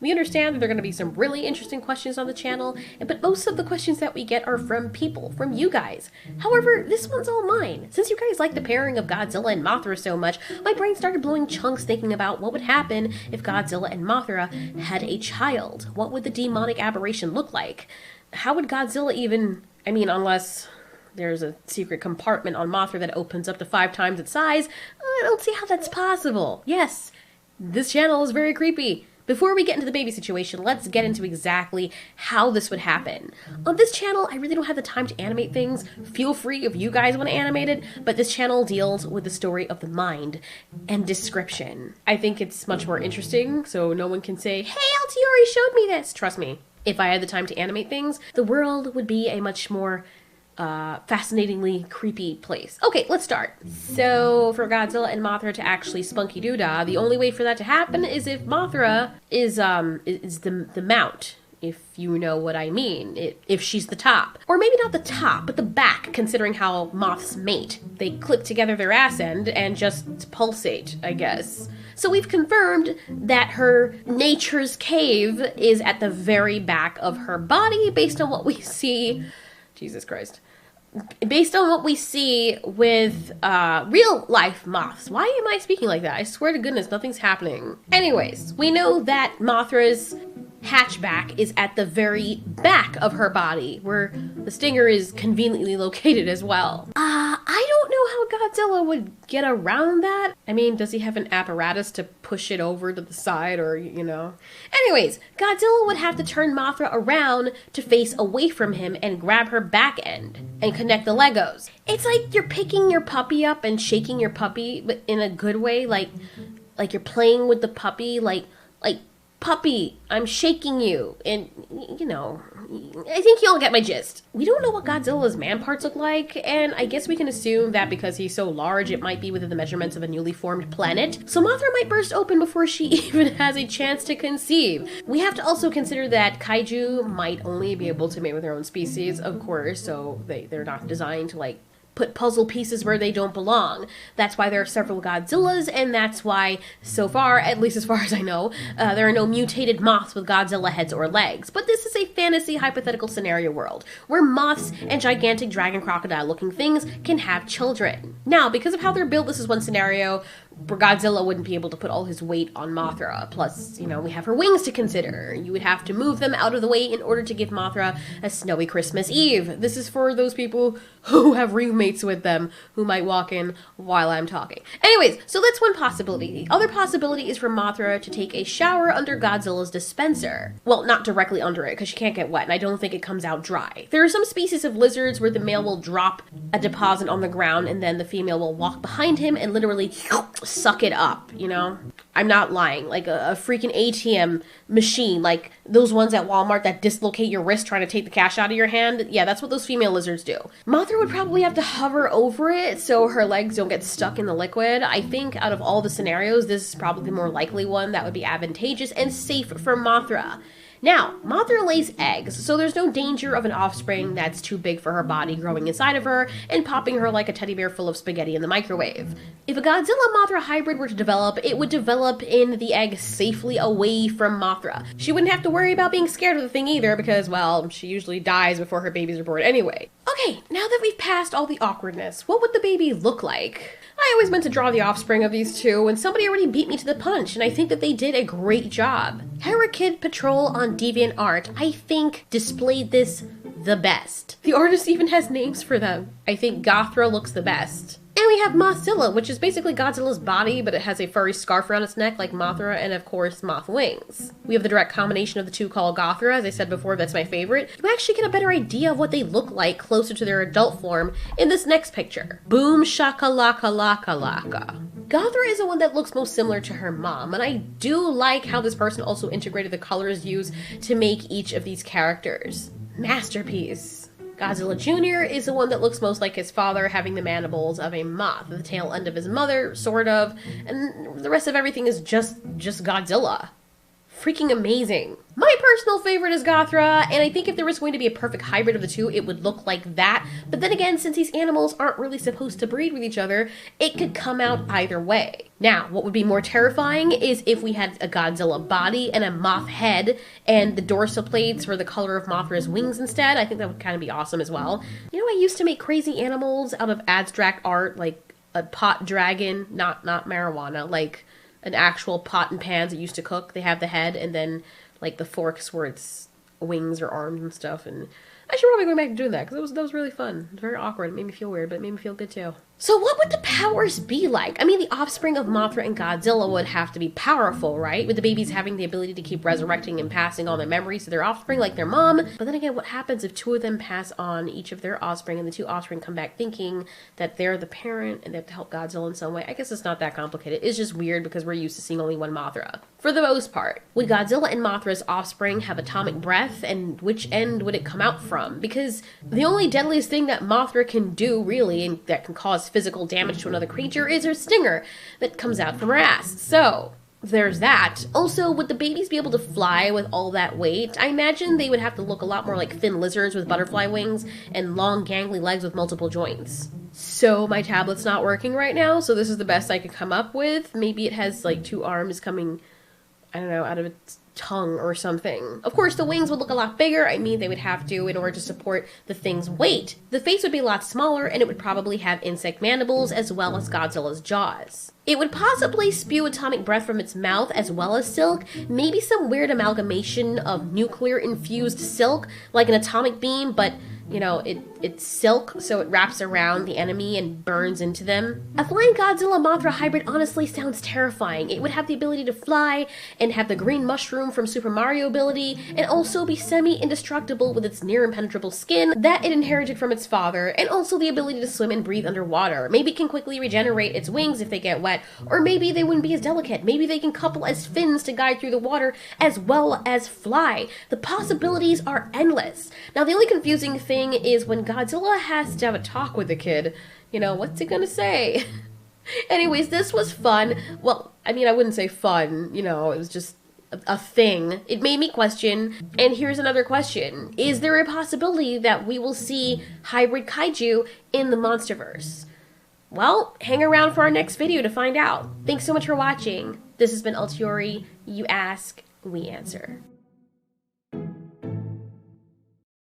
We understand that there are going to be some really interesting questions on the channel, but most of the questions that we get are from people, from you guys. However, this one's all mine. Since you guys like the pairing of Godzilla and Mothra so much, my brain started blowing chunks thinking about what would happen if Godzilla and Mothra had a child. What would the demonic aberration look like? How would Godzilla even... I mean, unless there's a secret compartment on Mothra that opens up to 5 times its size, I don't see how that's possible. Yes, this channel is very creepy. Before we get into the baby situation, let's get into exactly how this would happen. On this channel, I really don't have the time to animate things. Feel free if you guys want to animate it, but this channel deals with the story of the mind and description. I think it's much more interesting, so no one can say, hey, Altiori showed me this. Trust me, if I had the time to animate things, the world would be a much more fascinatingly creepy place. Okay, let's start. So, for Godzilla and Mothra to actually spunky doodah, the only way for that to happen is if Mothra is the mount, if you know what I mean, if she's the top. Or maybe not the top, but the back, considering how moths mate. They clip together their ass end and just pulsate, I guess. So we've confirmed that her nature's cave is at the very back of her body, based on what we see. Jesus Christ. Based on what we see with real life moths. Why am I speaking like that? I swear to goodness, nothing's happening. Anyways, we know that Mothra's hatchback is at the very back of her body, where the stinger is conveniently located as well. I don't know how Godzilla would get around that. I mean, does he have an apparatus to push it over to the side, or, you know? Anyways, Godzilla would have to turn Mothra around to face away from him and grab her back end and connect the Legos. It's like you're picking your puppy up and shaking your puppy, but in a good way, like you're playing with the puppy, like, puppy, I'm shaking you, and, you know, I think you all get my gist. We don't know what Godzilla's man parts look like, and I guess we can assume that because he's so large, it might be within the measurements of a newly formed planet, so Mothra might burst open before she even has a chance to conceive. We have to also consider that Kaiju might only be able to mate with their own species, of course, so they're not designed to, like, put puzzle pieces where they don't belong. That's why there are several Godzillas, and that's why, so far, at least as far as I know, there are no mutated moths with Godzilla heads or legs. But this is a fantasy hypothetical scenario world, where moths and gigantic dragon crocodile looking things can have children. Now, because of how they're built, this is one scenario where Godzilla wouldn't be able to put all his weight on Mothra. Plus, you know, we have her wings to consider. You would have to move them out of the way in order to give Mothra a snowy Christmas Eve. This is for those people who have roommates with them who might walk in while I'm talking. Anyways, so that's one possibility. The other possibility is for Mothra to take a shower under Godzilla's dispenser. Well, not directly under it, because she can't get wet, and I don't think it comes out dry. There are some species of lizards where the male will drop a deposit on the ground, and then the female will walk behind him and literally suck it up, you know? I'm not lying. Like a freaking ATM machine, like those ones at Walmart that dislocate your wrist trying to take the cash out of your hand. Yeah, that's what those female lizards do. Mothra would probably have to hover over it so her legs don't get stuck in the liquid. I think out of all the scenarios, this is probably the more likely one that would be advantageous and safe for Mothra. Now, Mothra lays eggs, so there's no danger of an offspring that's too big for her body growing inside of her and popping her like a teddy bear full of spaghetti in the microwave. If a Godzilla-Mothra hybrid were to develop, it would develop in the egg safely away from Mothra. She wouldn't have to worry about being scared of the thing either because, well, she usually dies before her babies are born anyway. Okay, now that we've passed all the awkwardness, what would the baby look like? I always meant to draw the offspring of these two, and somebody already beat me to the punch, and I think that they did a great job. Herakidpatrol on DeviantArt, I think, displayed this the best. The artist even has names for them. I think Gothra looks the best. And we have Mothzilla, which is basically Godzilla's body, but it has a furry scarf around its neck like Mothra, and of course, moth wings. We have the direct combination of the two called Gothra. As I said before, that's my favorite. You actually get a better idea of what they look like closer to their adult form in this next picture. Boom shakalaka laka laka. Gothra is the one that looks most similar to her mom, and I do like how this person also integrated the colors used to make each of these characters. Masterpiece. Godzilla Jr. is the one that looks most like his father, having the mandibles of a moth, the tail end of his mother, sort of, and the rest of everything is just Godzilla. freaking amazing. My personal favorite is Gothra, and I think if there was going to be a perfect hybrid of the two, it would look like that. But then again, since these animals aren't really supposed to breed with each other, it could come out either way. Now, what would be more terrifying is if we had a Godzilla body and a Moth head, and the dorsal plates were the color of Mothra's wings instead. I think that would kind of be awesome as well. You know, I used to make crazy animals out of abstract art, like a pot dragon, not marijuana, like an actual pot and pans that used to cook. They have the head and then like the forks where it's wings or arms and stuff. And I should probably go back to doing that because that was really fun. It was very awkward. It made me feel weird, but it made me feel good too. So what would the powers be like? I mean, the offspring of Mothra and Godzilla would have to be powerful, right? With the babies having the ability to keep resurrecting and passing on their memories to their offspring like their mom. But then again, what happens if two of them pass on each of their offspring and the two offspring come back thinking that they're the parent and they have to help Godzilla in some way? I guess it's not that complicated. It's just weird because we're used to seeing only one Mothra. For the most part, would Godzilla and Mothra's offspring have atomic breath, and which end would it come out from? Because the only deadliest thing that Mothra can do, really, and that can cause physical damage to another creature is her stinger that comes out from her ass. So there's that. Also, would the babies be able to fly with all that weight? I imagine they would have to look a lot more like thin lizards with butterfly wings and long gangly legs with multiple joints. So my tablet's not working right now, so this is the best I could come up with. Maybe it has like two arms coming, I don't know, out of its tongue or something. Of course, the wings would look a lot bigger. I mean, they would have to in order to support the thing's weight. The face would be a lot smaller, and it would probably have insect mandibles as well as Godzilla's jaws. It would possibly spew atomic breath from its mouth as well as silk, maybe some weird amalgamation of nuclear-infused silk, like an atomic beam, but you know, it's silk, so it wraps around the enemy and burns into them. A flying Godzilla-Mothra hybrid honestly sounds terrifying. It would have the ability to fly, and have the green mushroom from Super Mario ability, and also be semi-indestructible with its near-impenetrable skin that it inherited from its father, and also the ability to swim and breathe underwater. Maybe it can quickly regenerate its wings if they get wet, or maybe they wouldn't be as delicate. Maybe they can couple as fins to guide through the water as well as fly. The possibilities are endless. Now, the only confusing thing is when Godzilla has to have a talk with the kid. You know, what's he gonna say? Anyways, this was fun. Well, I mean, I wouldn't say fun, you know, it was just a thing. It made me question, and here's another question. Is there a possibility that we will see hybrid kaiju in the Monsterverse? Well, hang around for our next video to find out. Thanks so much for watching. This has been Altiori. You ask, we answer.